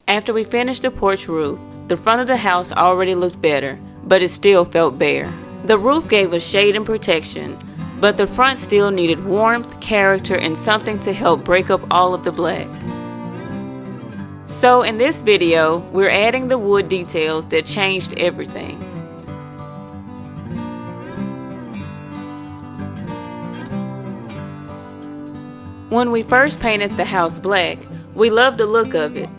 After we finished the porch roof, the front of the house already looked better, but it still felt bare. The roof gave us shade and protection, but the front still needed warmth, character, and something to help break up all of the black. So in this video, we're adding the wood details that changed everything. When we first painted the house black, we loved the look of it.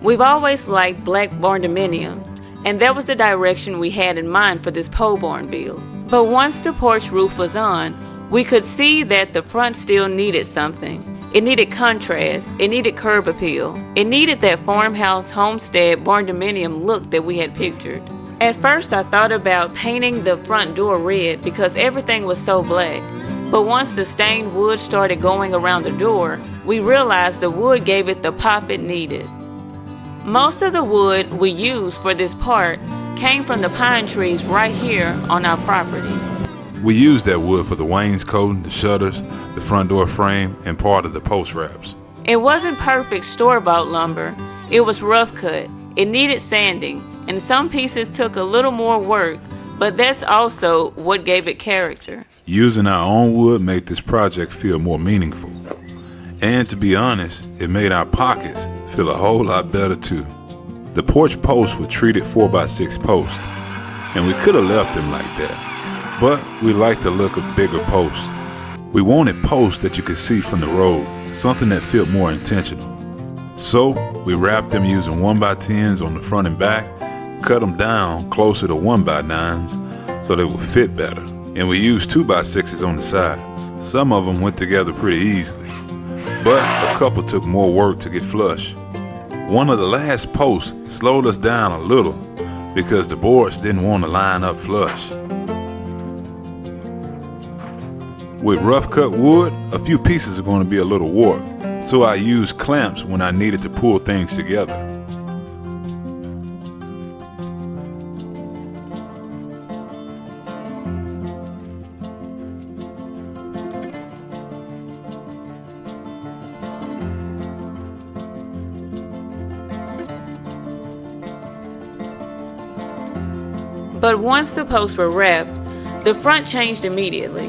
We've always liked black Barndominiums, and that was the direction we had in mind for this pole barn build. But once the porch roof was on, we could see that the front still needed something. It needed contrast, it needed curb appeal, it needed that farmhouse, homestead, Barndominium look that we had pictured. At first I thought about painting the front door red because everything was so black. But once the stained wood started going around the door, we realized the wood gave it the pop it needed. Most of the wood we used for this part came from the pine trees right here on our property. We used that wood for the wainscoting, the shutters, the front door frame, and part of the post wraps. It wasn't perfect store-bought lumber. It was rough cut. It needed sanding, and some pieces took a little more work, but that's also what gave it character. Using our own wood made this project feel more meaningful. And to be honest, it made our pockets feel a whole lot better too. The porch posts were treated 4x6 posts, and we could have left them like that, but we liked the look of bigger posts. We wanted posts that you could see from the road, something that felt more intentional. So we wrapped them using 1x10s on the front and back, cut them down closer to 1x9s so they would fit better, and we used 2x6s on the sides. Some of them went together pretty easily, but a couple took more work to get flush. One of the last posts slowed us down a little because the boards didn't want to line up flush. With rough cut wood, a few pieces are going to be a little warped, so I used clamps when I needed to pull things together. But once the posts were wrapped, the front changed immediately.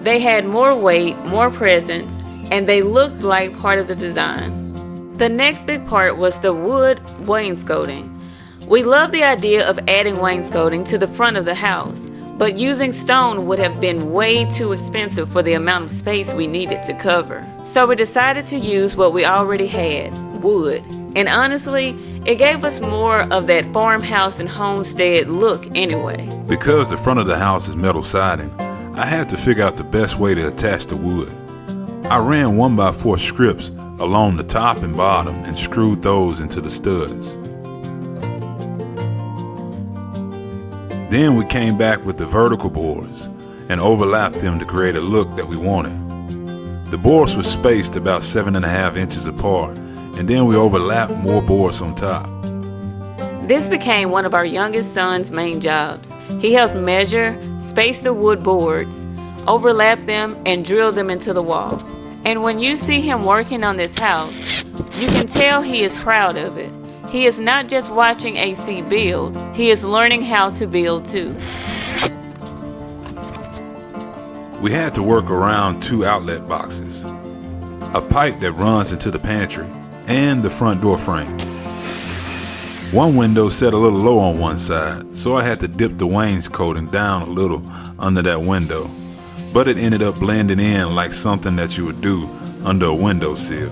They had more weight, more presence, and they looked like part of the design. The next big part was the wood wainscoting. We loved the idea of adding wainscoting to the front of the house, but using stone would have been way too expensive for the amount of space we needed to cover. So we decided to use what we already had, wood. And honestly, it gave us more of that farmhouse and homestead look anyway. Because the front of the house is metal siding, I had to figure out the best way to attach the wood. I ran 1x4 strips along the top and bottom and screwed those into the studs. Then we came back with the vertical boards and overlapped them to create a look that we wanted. The boards were spaced about 7.5 inches apart, and then we overlapped more boards on top. This became one of our youngest son's main jobs. He helped measure, space the wood boards, overlap them, and drill them into the wall. And when you see him working on this house, you can tell he is proud of it. He is not just watching AC build, he is learning how to build too. We had to work around 2 outlet boxes, a pipe that runs into the pantry, and the front door frame. One window set a little low on one side, so I had to dip the wainscoting down a little under that window, but it ended up blending in like something that you would do under a windowsill.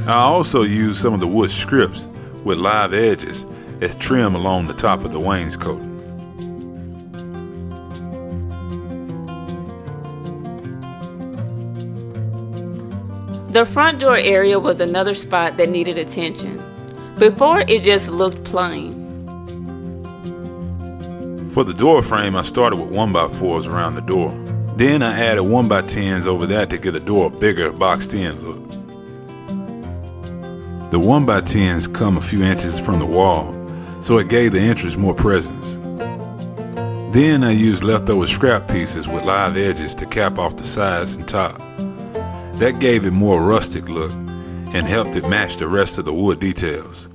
I also used some of the wood strips with live edges as trim along the top of the wainscoting. The front door area was another spot that needed attention. Before, it just looked plain. For the door frame, I started with 1x4s around the door. Then I added 1x10s over that to get the door a bigger boxed in look. The 1x10s come a few inches from the wall, so it gave the entrance more presence. Then I used leftover scrap pieces with live edges to cap off the sides and top. That gave it more rustic look and helped it match the rest of the wood details.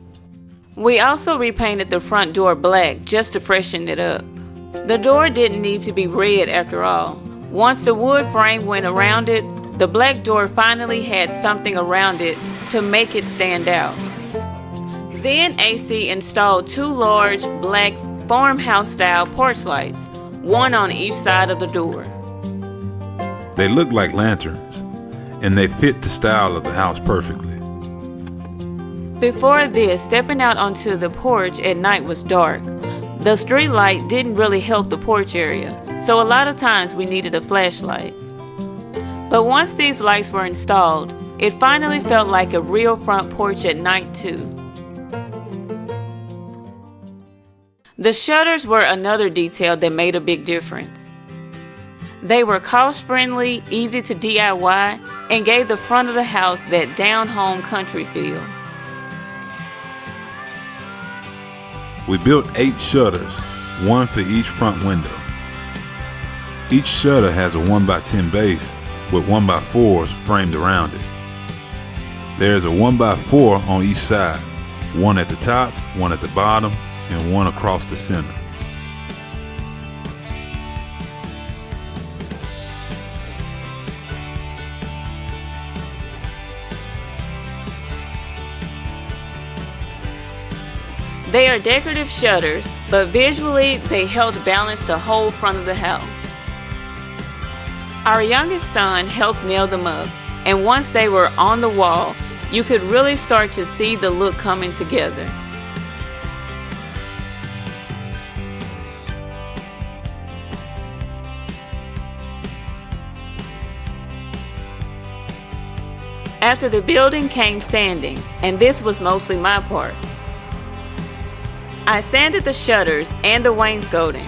We also repainted the front door black just to freshen it up. The door didn't need to be red after all. Once the wood frame went around it, the black door finally had something around it to make it stand out. Then AC installed 2 large black farmhouse-style porch lights, one on each side of the door. They looked like lanterns, and they fit the style of the house perfectly. Before this, stepping out onto the porch at night was dark. The street light didn't really help the porch area, so a lot of times we needed a flashlight. But once these lights were installed, it finally felt like a real front porch at night too. The shutters were another detail that made a big difference. They were cost-friendly, easy to DIY, and gave the front of the house that down-home country feel. We built 8 shutters, one for each front window. Each shutter has a 1x10 base with 1x4s framed around it. There is a 1x4 on each side, one at the top, one at the bottom, and one across the center. They are decorative shutters, but visually they helped balance the whole front of the house. Our youngest son helped nail them up, and once they were on the wall, you could really start to see the look coming together. After the building came sanding, and this was mostly my part. I sanded the shutters and the wainscoting,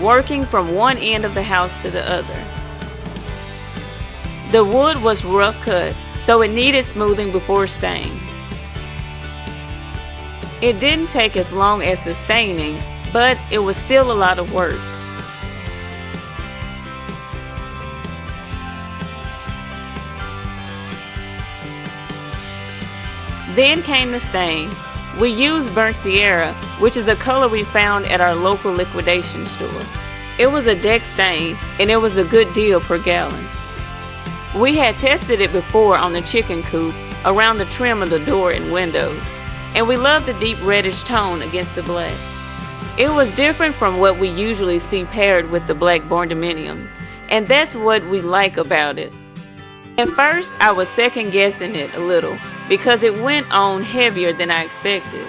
working from one end of the house to the other. The wood was rough cut, so it needed smoothing before staining. It didn't take as long as the staining, but it was still a lot of work. Then came the stain. We used burnt Sierra, which is a color we found at our local liquidation store. It was a deck stain, and it was a good deal per gallon. We had tested it before on the chicken coop around the trim of the door and windows, and we loved the deep reddish tone against the black. It was different from what we usually see paired with the black Barndominiums, and that's what we like about it. At first, I was second guessing it a little because it went on heavier than I expected.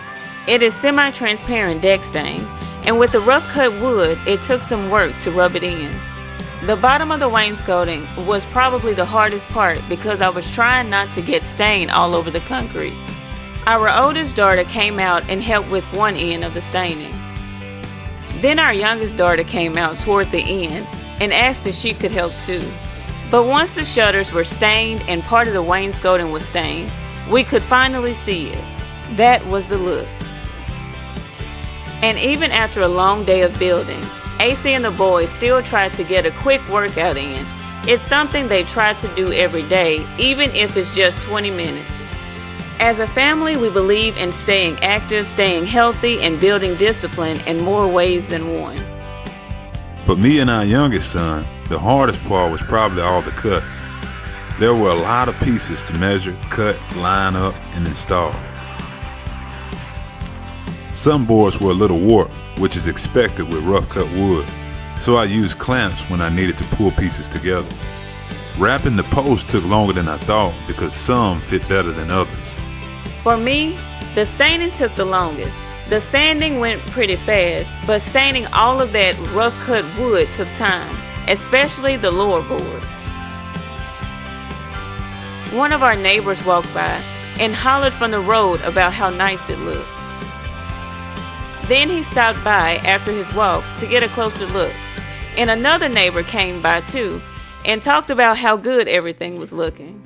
It is semi-transparent deck stain, and with the rough cut wood, it took some work to rub it in. The bottom of the wainscoting was probably the hardest part because I was trying not to get stain all over the concrete. Our oldest daughter came out and helped with one end of the staining. Then our youngest daughter came out toward the end and asked if she could help too. But once the shutters were stained and part of the wainscoting was stained, we could finally see it. That was the look. And even after a long day of building, AC and the boys still tried to get a quick workout in. It's something they try to do every day, even if it's just 20 minutes. As a family, we believe in staying active, staying healthy, and building discipline in more ways than one. For me and our youngest son, the hardest part was probably all the cuts. There were a lot of pieces to measure, cut, line up, and install. Some boards were a little warped, which is expected with rough cut wood, so I used clamps when I needed to pull pieces together. Wrapping the posts took longer than I thought because some fit better than others. For me, the staining took the longest. The sanding went pretty fast, but staining all of that rough cut wood took time, especially the lower boards. One of our neighbors walked by and hollered from the road about how nice it looked. Then he stopped by after his walk to get a closer look, and another neighbor came by too and talked about how good everything was looking.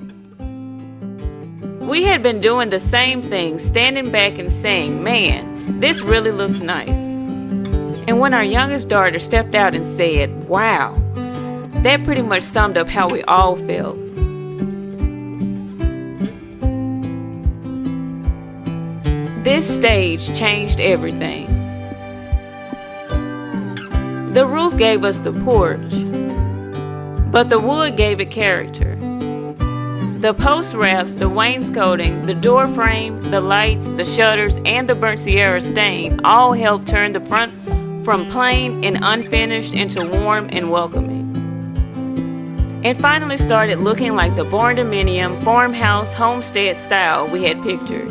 We had been doing the same thing, standing back and saying, "Man, this really looks nice." And when our youngest daughter stepped out and said, "Wow," that pretty much summed up how we all felt. This stage changed everything. The roof gave us the porch, but the wood gave it character. The post wraps, the wainscoting, the door frame, the lights, the shutters, and the burnt Sierra stain all helped turn the front from plain and unfinished into warm and welcoming. It finally started looking like the Barndominium farmhouse homestead style we had pictured.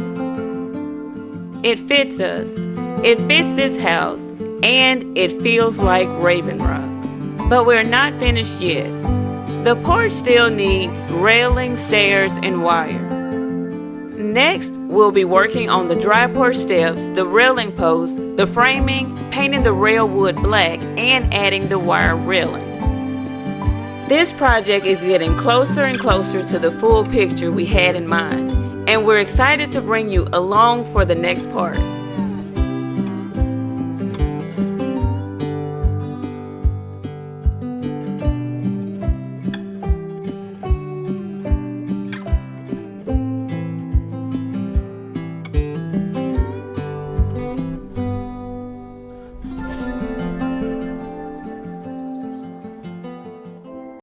It fits us, it fits this house, and it feels like Raven Rock. But we're not finished yet. The porch still needs railing, stairs, and wire. Next, we'll be working on the dry porch steps, the railing posts, the framing, painting the rail wood black, and adding the wire railing. This project is getting closer and closer to the full picture we had in mind, and we're excited to bring you along for the next part.